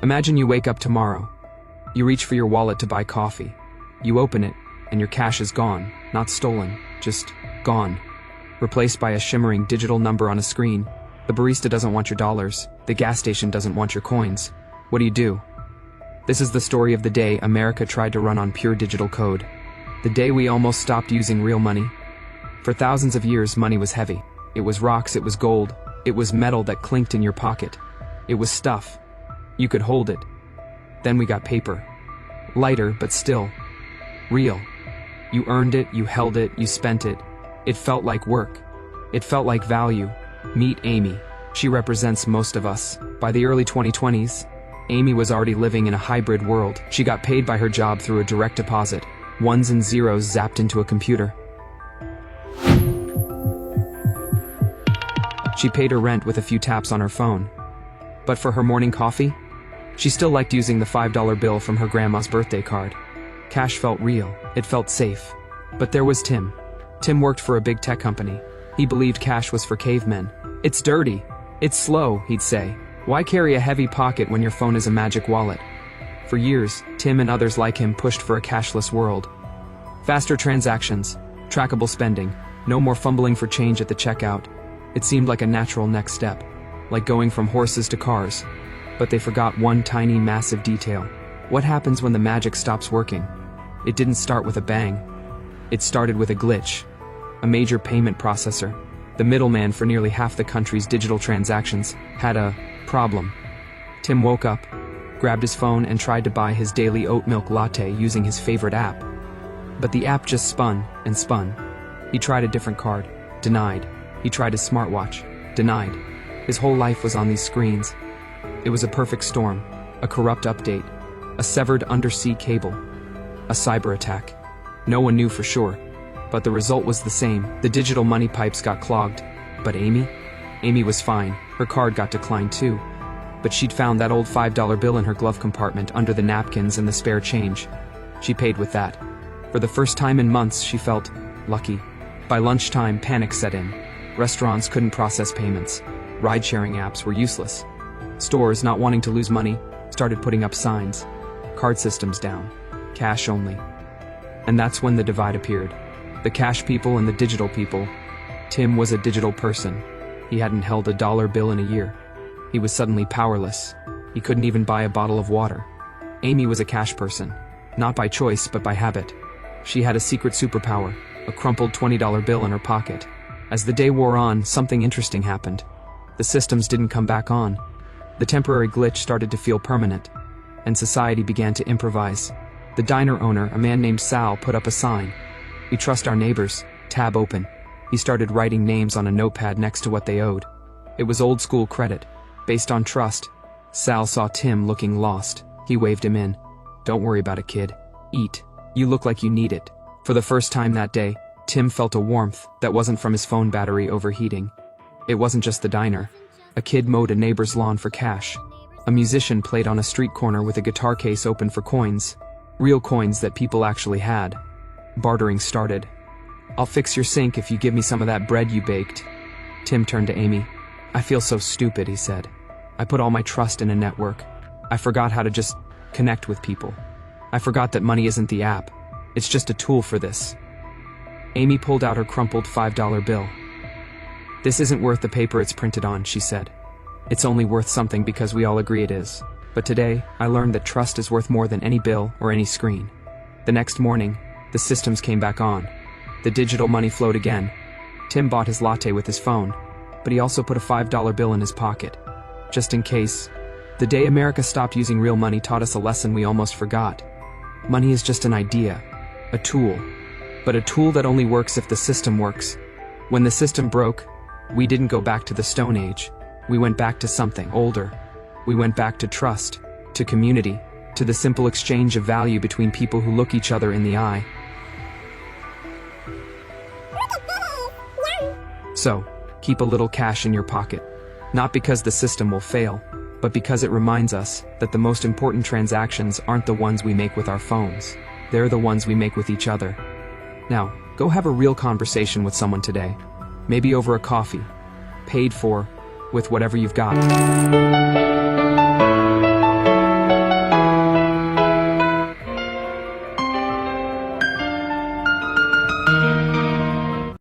Imagine you wake up tomorrow. You reach for your wallet to buy coffee. You open it, and your cash is gone. Not stolen, just gone. Replaced by a shimmering digital number on a screen. The barista doesn't want your dollars. The gas station doesn't want your coins. What do? This is the story of the day America tried to run on pure digital code. The day we almost stopped using real money. For thousands of years, money was heavy. It was rocks, it was gold. It was metal that clinked in your pocket. It was stuff. You could hold it. Then we got paper. Lighter, but still real. You earned it, you held it, you spent it. It felt like work. It felt like value. Meet Amy. She represents most of us. By the early 2020s, Amy was already living in a hybrid world. She got paid by her job through a direct deposit. Ones and zeros zapped into a computer. She paid her rent with a few taps on her phone. But for her morning coffee, she still liked using the $5 bill from her grandma's birthday card. Cash felt real. It felt safe. But there was Tim. Tim worked for a big tech company. He believed cash was for cavemen. It's dirty. It's slow, he'd say. Why carry a heavy pocket when your phone is a magic wallet? For years, Tim and others like him pushed for a cashless world. Faster transactions, trackable spending, no more fumbling for change at the checkout. It seemed like a natural next step, like going from horses to cars. But they forgot one tiny, massive detail. What happens when the magic stops working? It didn't start with a bang. It started with a glitch. A major payment processor, the middleman for nearly half the country's digital transactions, had a problem. Tim woke up, grabbed his phone and tried to buy his daily oat milk latte using his favorite app. But the app just spun and spun. He tried a different card. Denied. He tried his smartwatch. Denied. His whole life was on these screens. It was a perfect storm, a corrupt update, a severed undersea cable, a cyber attack. No one knew for sure, but the result was the same. The digital money pipes got clogged. But Amy? Amy was fine. Her card got declined too. But she'd found that old $5 bill in her glove compartment under the napkins and the spare change. She paid with that. For the first time in months, she felt lucky. By lunchtime, panic set in. Restaurants couldn't process payments. Ride-sharing apps were useless. Stores, not wanting to lose money, started putting up signs. Card systems down. Cash only. And that's when the divide appeared. The cash people and the digital people. Tim was a digital person. He hadn't held a dollar bill in a year. He was suddenly powerless. He couldn't even buy a bottle of water. Amy was a cash person. Not by choice, but by habit. She had a secret superpower, a crumpled $20 bill in her pocket. As the day wore on, something interesting happened. The systems didn't come back on. The temporary glitch started to feel permanent, and society began to improvise. The diner owner, a man named Sal, put up a sign. "We trust our neighbors, tab open." He started writing names on a notepad next to what they owed. It was old school credit, based on trust. Sal saw Tim looking lost. He waved him in. "Don't worry about it, kid. Eat. You look like you need it." For the first time that day, Tim felt a warmth that wasn't from his phone battery overheating. It wasn't just the diner. A kid mowed a neighbor's lawn for cash. A musician played on a street corner with a guitar case open for coins. Real coins that people actually had. Bartering started. "I'll fix your sink if you give me some of that bread you baked." Tim turned to Amy. "I feel so stupid," he said. "I put all my trust in a network. I forgot how to just connect with people. I forgot that money isn't the app. It's just a tool for this." Amy pulled out her crumpled $5 bill. "This isn't worth the paper it's printed on," she said. "It's only worth something because we all agree it is. But today, I learned that trust is worth more than any bill or any screen." The next morning, the systems came back on. The digital money flowed again. Tim bought his latte with his phone, but he also put a $5 bill in his pocket. Just in case. The day America stopped using real money taught us a lesson we almost forgot. Money is just an idea, a tool. But a tool that only works if the system works. When the system broke, we didn't go back to the Stone Age. We went back to something older. We went back to trust, to community, to the simple exchange of value between people who look each other in the eye. So, keep a little cash in your pocket. Not because the system will fail, but because it reminds us that the most important transactions aren't the ones we make with our phones. They're the ones we make with each other. Now, go have a real conversation with someone today. Maybe over a coffee. Paid for, with whatever you've got.